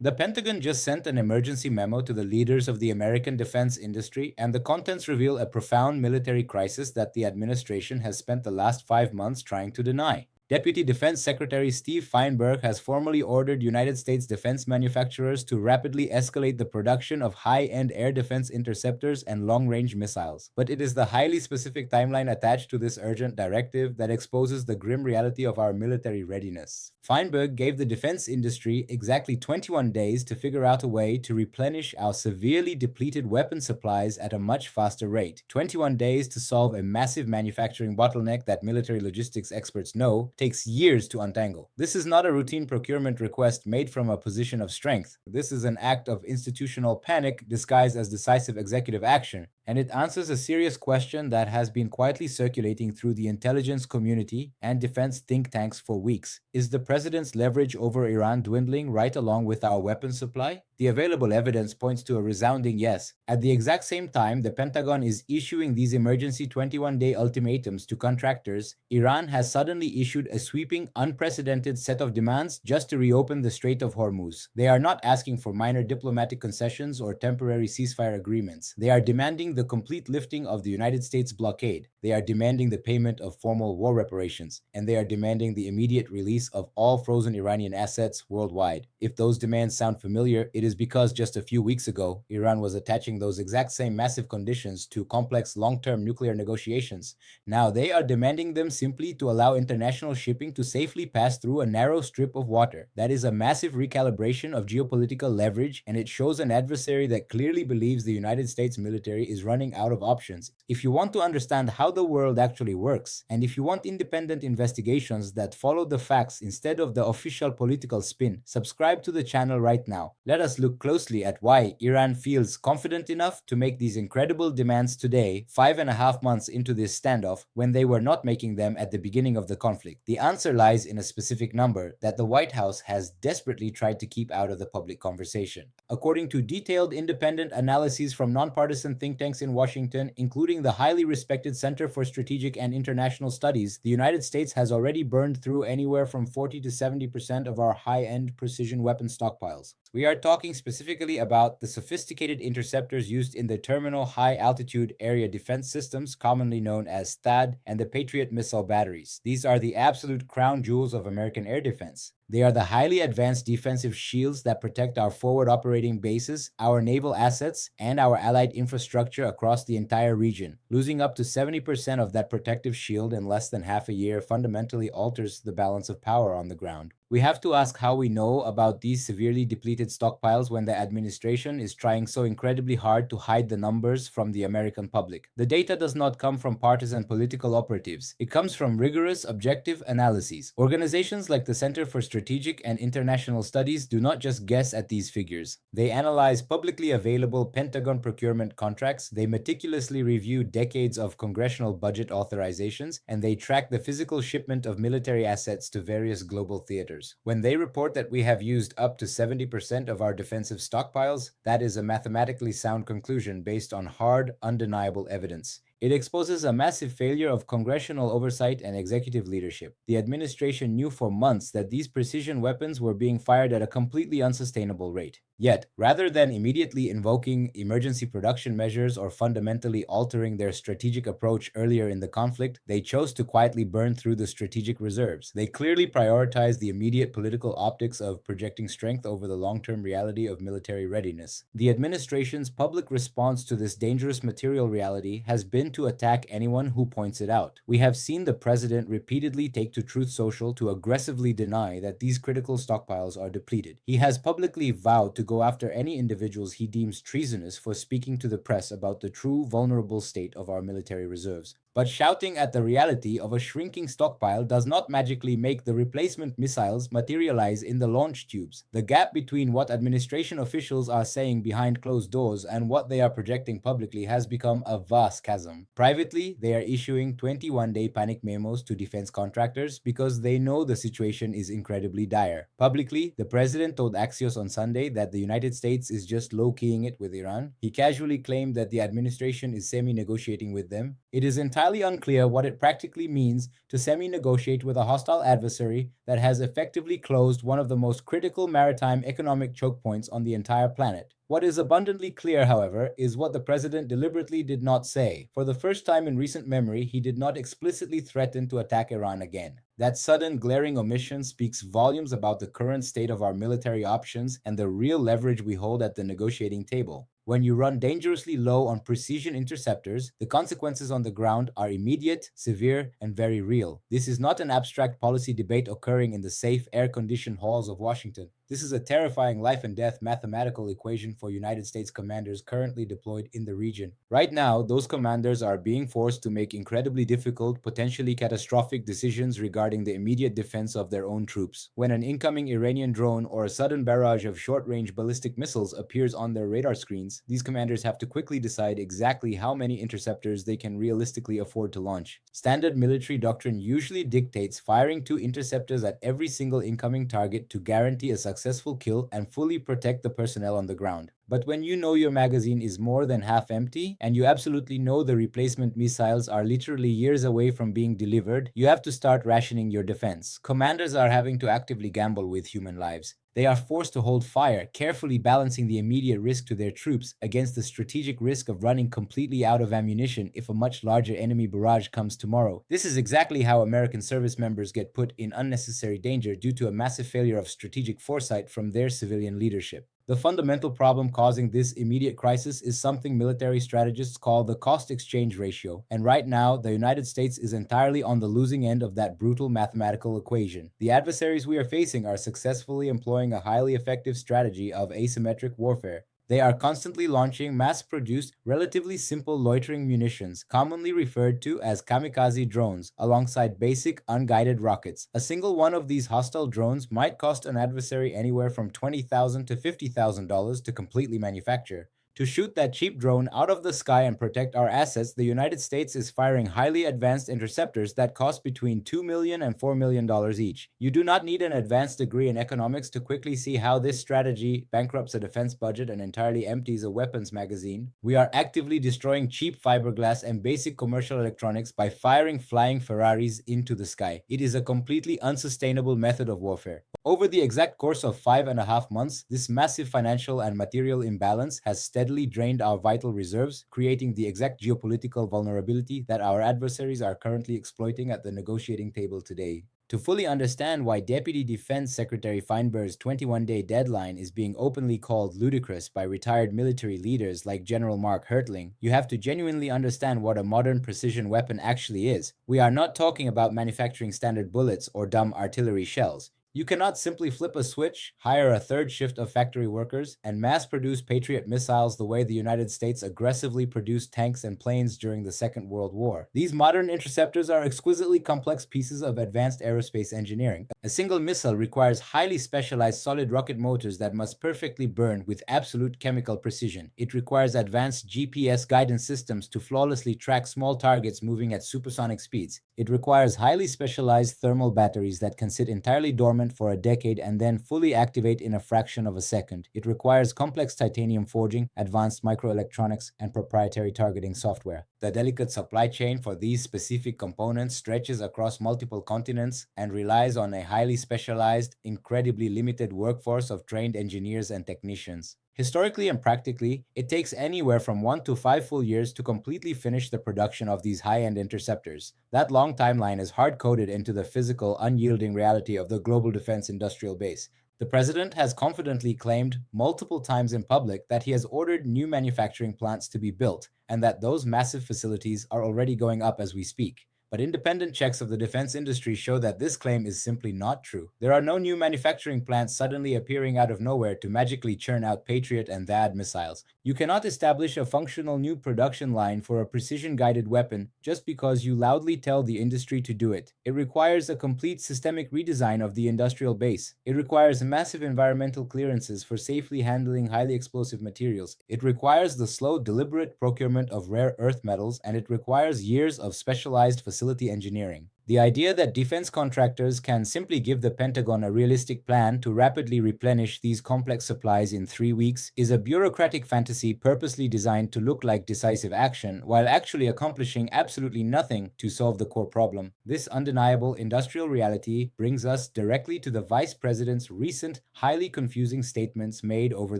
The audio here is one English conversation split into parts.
The Pentagon just sent an emergency memo to the leaders of the American defense industry, and the contents reveal a profound military crisis that the administration has spent the last 5 months trying to deny. Deputy Defense Secretary Steve Feinberg has formally ordered United States defense manufacturers to rapidly escalate the production of high-end air defense interceptors and long-range missiles. But it is the highly specific timeline attached to this urgent directive that exposes the grim reality of our military readiness. Feinberg gave the defense industry exactly 21 days to figure out a way to replenish our severely depleted weapon supplies at a much faster rate. 21 days to solve a massive manufacturing bottleneck that military logistics experts know takes years to untangle. This is not a routine procurement request made from a position of strength. This is an act of institutional panic disguised as decisive executive action, and it answers a serious question that has been quietly circulating through the intelligence community and defense think tanks for weeks. Is the president's leverage over Iran dwindling right along with our weapons supply? The available evidence points to a resounding yes. At the exact same time the Pentagon is issuing these emergency 21-day ultimatums to contractors, Iran has suddenly issued a sweeping, unprecedented set of demands just to reopen the Strait of Hormuz. They are not asking for minor diplomatic concessions or temporary ceasefire agreements. They are demanding the complete lifting of the United States blockade. They are demanding the payment of formal war reparations, and they are demanding the immediate release of all frozen Iranian assets worldwide. If those demands sound familiar, it is because just a few weeks ago, Iran was attaching those exact same massive conditions to complex long-term nuclear negotiations. Now they are demanding them simply to allow international shipping to safely pass through a narrow strip of water. That is a massive recalibration of geopolitical leverage, and it shows an adversary that clearly believes the United States military is running out of options. If you want to understand how the world actually works, and if you want independent investigations that follow the facts instead of the official political spin, subscribe to the channel right now. Let us look closely at why Iran feels confident enough to make these incredible demands today, 5.5 months into this standoff, when they were not making them at the beginning of the conflict. The answer lies in a specific number that the White House has desperately tried to keep out of the public conversation. According to detailed independent analyses from nonpartisan think tanks in Washington, including the highly respected Center for Strategic and International Studies, the United States has already burned through anywhere from 40 to 70% of our high-end precision weapon stockpiles. We are talking specifically about the sophisticated interceptors used in the Terminal High Altitude Area Defense Systems, commonly known as THAAD, and the Patriot missile batteries. These are the absolute crown jewels of American air defense. They are the highly advanced defensive shields that protect our forward operating bases, our naval assets, and our allied infrastructure across the entire region. Losing up to 70% of that protective shield in less than half a year fundamentally alters the balance of power on the ground. We have to ask how we know about these severely depleted stockpiles when the administration is trying so incredibly hard to hide the numbers from the American public. The data does not come from partisan political operatives. It comes from rigorous, objective analyses. Organizations like the Center for Strategic and International Studies do not just guess at these figures. They analyze publicly available Pentagon procurement contracts, they meticulously review decades of congressional budget authorizations, and they track the physical shipment of military assets to various global theaters. When they report that we have used up to 70% of our defensive stockpiles, that is a mathematically sound conclusion based on hard, undeniable evidence. It exposes a massive failure of congressional oversight and executive leadership. The administration knew for months that these precision weapons were being fired at a completely unsustainable rate. Yet, rather than immediately invoking emergency production measures or fundamentally altering their strategic approach earlier in the conflict, they chose to quietly burn through the strategic reserves. They clearly prioritized the immediate political optics of projecting strength over the long-term reality of military readiness. The administration's public response to this dangerous material reality has been to attack anyone who points it out. We have seen the president repeatedly take to Truth Social to aggressively deny that these critical stockpiles are depleted. He has publicly vowed to go after any individuals he deems treasonous for speaking to the press about the true vulnerable state of our military reserves. But shouting at the reality of a shrinking stockpile does not magically make the replacement missiles materialize in the launch tubes. The gap between what administration officials are saying behind closed doors and what they are projecting publicly has become a vast chasm. Privately, they are issuing 21-day panic memos to defense contractors because they know the situation is incredibly dire. Publicly, the president told Axios on Sunday that the United States is just low-keying it with Iran. He casually claimed that the administration is semi-negotiating with them. It is entirely highly unclear what it practically means to semi-negotiate with a hostile adversary that has effectively closed one of the most critical maritime economic choke points on the entire planet. What is abundantly clear, however, is what the president deliberately did not say. For the first time in recent memory, he did not explicitly threaten to attack Iran again. That sudden, glaring omission speaks volumes about the current state of our military options and the real leverage we hold at the negotiating table. When you run dangerously low on precision interceptors, the consequences on the ground are immediate, severe, and very real. This is not an abstract policy debate occurring in the safe, air-conditioned halls of Washington. This is a terrifying life and death mathematical equation for United States commanders currently deployed in the region. Right now, those commanders are being forced to make incredibly difficult, potentially catastrophic decisions regarding the immediate defense of their own troops. When an incoming Iranian drone or a sudden barrage of short-range ballistic missiles appears on their radar screens, these commanders have to quickly decide exactly how many interceptors they can realistically afford to launch. Standard military doctrine usually dictates firing 2 interceptors at every single incoming target to guarantee a successful kill and fully protect the personnel on the ground. But when you know your magazine is more than half empty, and you absolutely know the replacement missiles are literally years away from being delivered, you have to start rationing your defense. Commanders are having to actively gamble with human lives. They are forced to hold fire, carefully balancing the immediate risk to their troops against the strategic risk of running completely out of ammunition if a much larger enemy barrage comes tomorrow. This is exactly how American service members get put in unnecessary danger due to a massive failure of strategic foresight from their civilian leadership. The fundamental problem causing this immediate crisis is something military strategists call the cost-exchange ratio, and right now, the United States is entirely on the losing end of that brutal mathematical equation. The adversaries we are facing are successfully employing a highly effective strategy of asymmetric warfare. They are constantly launching mass-produced, relatively simple loitering munitions, commonly referred to as kamikaze drones, alongside basic, unguided rockets. A single one of these hostile drones might cost an adversary anywhere from $20,000 to $50,000 to completely manufacture. To shoot that cheap drone out of the sky and protect our assets, the United States is firing highly advanced interceptors that cost between $2 million and $4 million each. You do not need an advanced degree in economics to quickly see how this strategy bankrupts a defense budget and entirely empties a weapons magazine. We are actively destroying cheap fiberglass and basic commercial electronics by firing flying Ferraris into the sky. It is a completely unsustainable method of warfare. Over the exact course of 5.5 months, this massive financial and material imbalance has steadily drained our vital reserves, creating the exact geopolitical vulnerability that our adversaries are currently exploiting at the negotiating table today. To fully understand why Deputy Defense Secretary Feinberg's 21-day deadline is being openly called ludicrous by retired military leaders like General Mark Hertling, you have to genuinely understand what a modern precision weapon actually is. We are not talking about manufacturing standard bullets or dumb artillery shells. You cannot simply flip a switch, hire a third shift of factory workers, and mass-produce Patriot missiles the way the United States aggressively produced tanks and planes during the Second World War. These modern interceptors are exquisitely complex pieces of advanced aerospace engineering. A single missile requires highly specialized solid rocket motors that must perfectly burn with absolute chemical precision. It requires advanced GPS guidance systems to flawlessly track small targets moving at supersonic speeds. It requires highly specialized thermal batteries that can sit entirely dormant for a decade and then fully activate in a fraction of a second. It requires complex titanium forging, advanced microelectronics, and proprietary targeting software. The delicate supply chain for these specific components stretches across multiple continents and relies on a highly specialized, incredibly limited workforce of trained engineers and technicians. Historically and practically, it takes anywhere from 1 to 5 full years to completely finish the production of these high-end interceptors. That long timeline is hard-coded into the physical, unyielding reality of the global defense industrial base. The president has confidently claimed multiple times in public that he has ordered new manufacturing plants to be built, and that those massive facilities are already going up as we speak. But independent checks of the defense industry show that this claim is simply not true. There are no new manufacturing plants suddenly appearing out of nowhere to magically churn out Patriot and THAAD missiles. You cannot establish a functional new production line for a precision-guided weapon just because you loudly tell the industry to do it. It requires a complete systemic redesign of the industrial base. It requires massive environmental clearances for safely handling highly explosive materials. It requires the slow, deliberate procurement of rare earth metals, and it requires years of specialized facility engineering. The idea that defense contractors can simply give the Pentagon a realistic plan to rapidly replenish these complex supplies in 3 weeks is a bureaucratic fantasy purposely designed to look like decisive action, while actually accomplishing absolutely nothing to solve the core problem. This undeniable industrial reality brings us directly to the Vice President's recent, highly confusing statements made over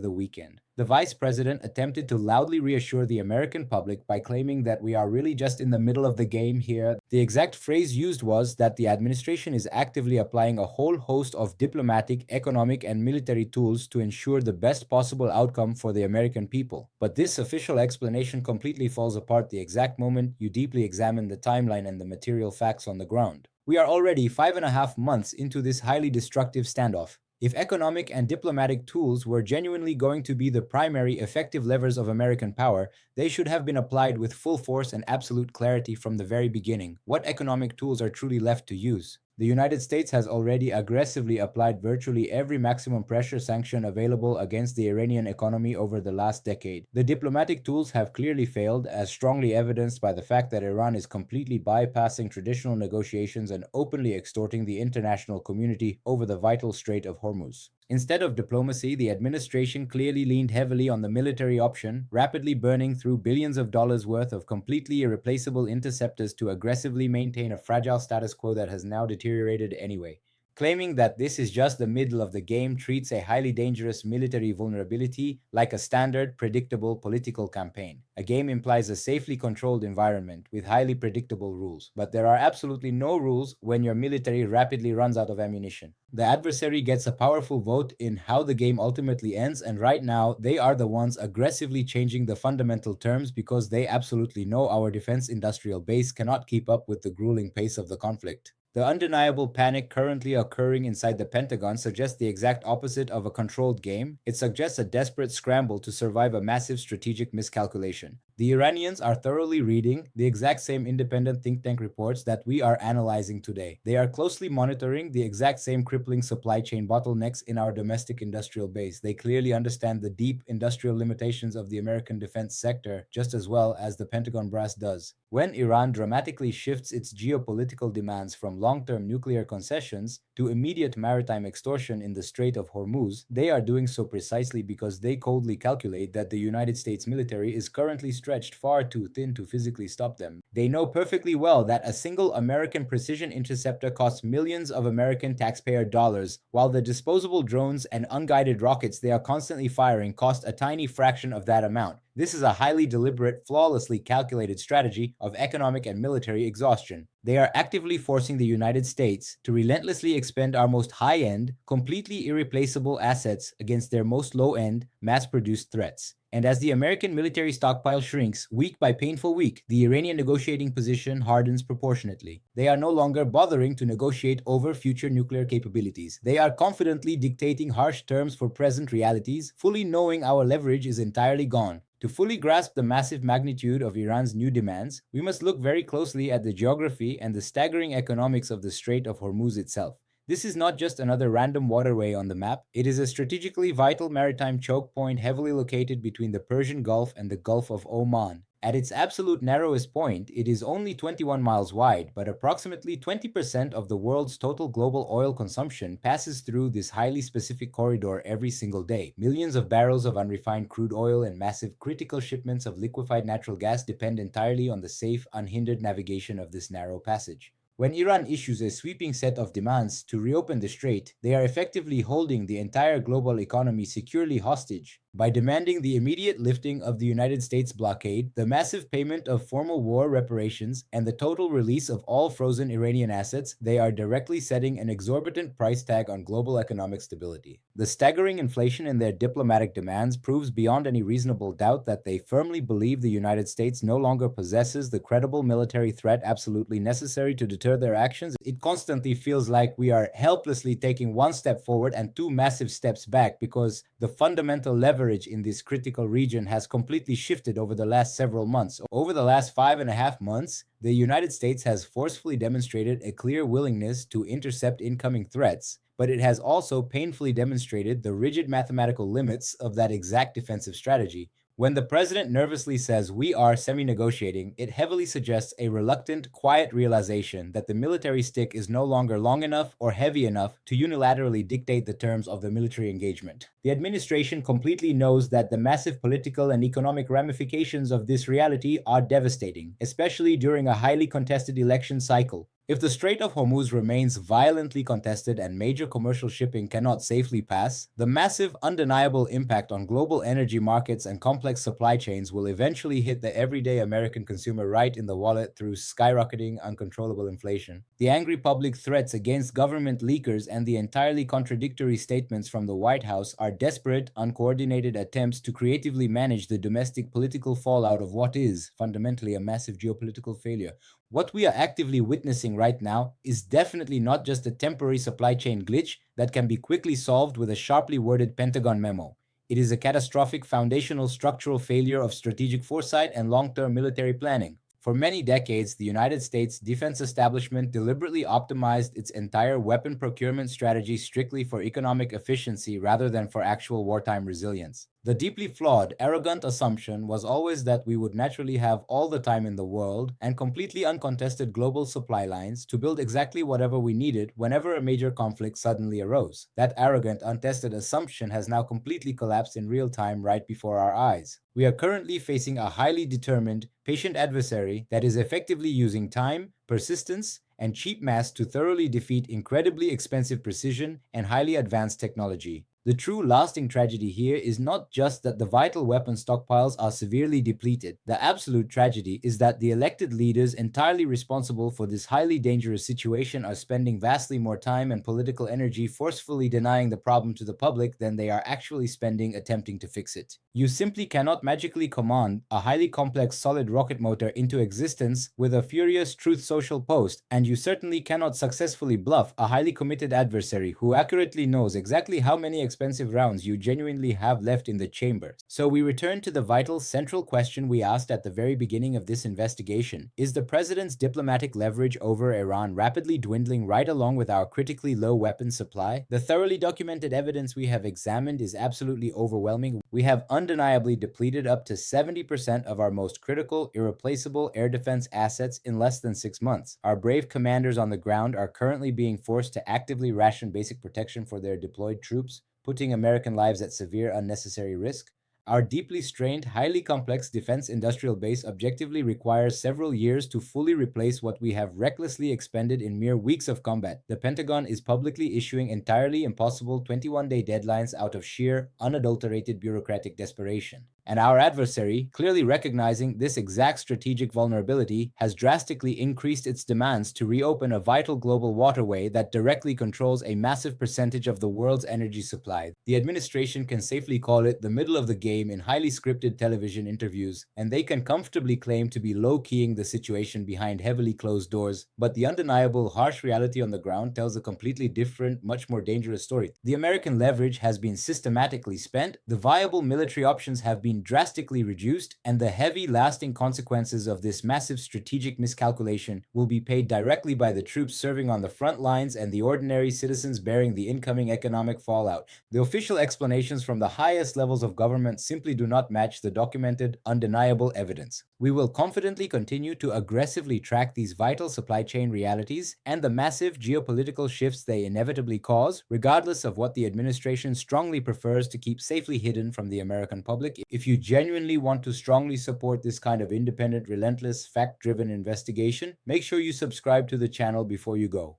the weekend. The Vice President attempted to loudly reassure the American public by claiming that we are really just in the middle of the game here. The exact phrase used was that the administration is actively applying a whole host of diplomatic, economic, and military tools to ensure the best possible outcome for the American people. But this official explanation completely falls apart the exact moment you deeply examine the timeline and the material facts on the ground. We are already 5.5 months into this highly destructive standoff. If economic and diplomatic tools were genuinely going to be the primary effective levers of American power, they should have been applied with full force and absolute clarity from the very beginning. What economic tools are truly left to use? The United States has already aggressively applied virtually every maximum pressure sanction available against the Iranian economy over the last decade. The diplomatic tools have clearly failed, as strongly evidenced by the fact that Iran is completely bypassing traditional negotiations and openly extorting the international community over the vital Strait of Hormuz. Instead of diplomacy, the administration clearly leaned heavily on the military option, rapidly burning through billions of dollars worth of completely irreplaceable interceptors to aggressively maintain a fragile status quo that has now deteriorated anyway. Claiming that this is just the middle of the game treats a highly dangerous military vulnerability like a standard, predictable political campaign. A game implies a safely controlled environment with highly predictable rules, but there are absolutely no rules when your military rapidly runs out of ammunition. The adversary gets a powerful vote in how the game ultimately ends, and right now, they are the ones aggressively changing the fundamental terms because they absolutely know our defense industrial base cannot keep up with the grueling pace of the conflict. The undeniable panic currently occurring inside the Pentagon suggests the exact opposite of a controlled game. It suggests a desperate scramble to survive a massive strategic miscalculation. The Iranians are thoroughly reading the exact same independent think tank reports that we are analyzing today. They are closely monitoring the exact same crippling supply chain bottlenecks in our domestic industrial base. They clearly understand the deep industrial limitations of the American defense sector just as well as the Pentagon brass does. When Iran dramatically shifts its geopolitical demands from long-term nuclear concessions to immediate maritime extortion in the Strait of Hormuz, they are doing so precisely because they coldly calculate that the United States military is currently stretched far too thin to physically stop them. They know perfectly well that a single American precision interceptor costs millions of American taxpayer dollars, while the disposable drones and unguided rockets they are constantly firing cost a tiny fraction of that amount. This is a highly deliberate, flawlessly calculated strategy of economic and military exhaustion. They are actively forcing the United States to relentlessly expend our most high-end, completely irreplaceable assets against their most low-end, mass-produced threats. And as the American military stockpile shrinks week by painful week, the Iranian negotiating position hardens proportionately. They are no longer bothering to negotiate over future nuclear capabilities. They are confidently dictating harsh terms for present realities, fully knowing our leverage is entirely gone. To fully grasp the massive magnitude of Iran's new demands, we must look very closely at the geography and the staggering economics of the Strait of Hormuz itself. This is not just another random waterway on the map, it is a strategically vital maritime choke point heavily located between the Persian Gulf and the Gulf of Oman. At its absolute narrowest point, it is only 21 miles wide, but approximately 20% of the world's total global oil consumption passes through this highly specific corridor every single day. Millions of barrels of unrefined crude oil and massive critical shipments of liquefied natural gas depend entirely on the safe, unhindered navigation of this narrow passage. When Iran issues a sweeping set of demands to reopen the strait, they are effectively holding the entire global economy securely hostage. By demanding the immediate lifting of the United States blockade, the massive payment of formal war reparations, and the total release of all frozen Iranian assets, they are directly setting an exorbitant price tag on global economic stability. The staggering inflation in their diplomatic demands proves beyond any reasonable doubt that they firmly believe the United States no longer possesses the credible military threat absolutely necessary to deter their actions. It constantly feels like we are helplessly taking one step forward and two massive steps back because the fundamental leverage in this critical region has completely shifted over the last several months. Over the last 5.5 months, the United States has forcefully demonstrated a clear willingness to intercept incoming threats, but it has also painfully demonstrated the rigid mathematical limits of that exact defensive strategy. When the president nervously says we are semi-negotiating, it heavily suggests a reluctant, quiet realization that the military stick is no longer long enough or heavy enough to unilaterally dictate the terms of the military engagement. The administration completely knows that the massive political and economic ramifications of this reality are devastating, especially during a highly contested election cycle. If the Strait of Hormuz remains violently contested and major commercial shipping cannot safely pass, the massive, undeniable impact on global energy markets and complex supply chains will eventually hit the everyday American consumer right in the wallet through skyrocketing, uncontrollable inflation. The angry public threats against government leakers and the entirely contradictory statements from the White House are desperate, uncoordinated attempts to creatively manage the domestic political fallout of what is, fundamentally, a massive geopolitical failure. What we are actively witnessing right now is definitely not just a temporary supply chain glitch that can be quickly solved with a sharply worded Pentagon memo. It is a catastrophic foundational structural failure of strategic foresight and long-term military planning. For many decades, the United States defense establishment deliberately optimized its entire weapon procurement strategy strictly for economic efficiency rather than for actual wartime resilience. The deeply flawed, arrogant assumption was always that we would naturally have all the time in the world and completely uncontested global supply lines to build exactly whatever we needed whenever a major conflict suddenly arose. That arrogant, untested assumption has now completely collapsed in real time right before our eyes. We are currently facing a highly determined, patient adversary that is effectively using time, persistence, and cheap mass to thoroughly defeat incredibly expensive precision and highly advanced technology. The true lasting tragedy here is not just that the vital weapon stockpiles are severely depleted. The absolute tragedy is that the elected leaders entirely responsible for this highly dangerous situation are spending vastly more time and political energy forcefully denying the problem to the public than they are actually spending attempting to fix it. You simply cannot magically command a highly complex solid rocket motor into existence with a furious Truth Social post, and you certainly cannot successfully bluff a highly committed adversary who accurately knows exactly how many expensive rounds you genuinely have left in the chamber. So we return to the vital central question we asked at the very beginning of this investigation. Is the president's diplomatic leverage over Iran rapidly dwindling right along with our critically low weapons supply? The thoroughly documented evidence we have examined is absolutely overwhelming. We have undeniably depleted up to 70% of our most critical, irreplaceable air defense assets in less than 6 months. Our brave commanders on the ground are currently being forced to actively ration basic protection for their deployed troops, putting American lives at severe unnecessary risk. Our deeply strained, highly complex defense industrial base objectively requires several years to fully replace what we have recklessly expended in mere weeks of combat. The Pentagon is publicly issuing entirely impossible 21-day deadlines out of sheer, unadulterated bureaucratic desperation. And our adversary, clearly recognizing this exact strategic vulnerability, has drastically increased its demands to reopen a vital global waterway that directly controls a massive percentage of the world's energy supply. The administration can safely call it the middle of the game in highly scripted television interviews, and they can comfortably claim to be low-keying the situation behind heavily closed doors. But the undeniable, harsh reality on the ground tells a completely different, much more dangerous story. The American leverage has been systematically spent, the viable military options have been drastically reduced, and the heavy, lasting consequences of this massive strategic miscalculation will be paid directly by the troops serving on the front lines and the ordinary citizens bearing the incoming economic fallout. The official explanations from the highest levels of government simply do not match the documented, undeniable evidence. We will confidently continue to aggressively track these vital supply chain realities and the massive geopolitical shifts they inevitably cause, regardless of what the administration strongly prefers to keep safely hidden from the American public. If you genuinely want to strongly support this kind of independent, relentless, fact-driven investigation, make sure you subscribe to the channel before you go.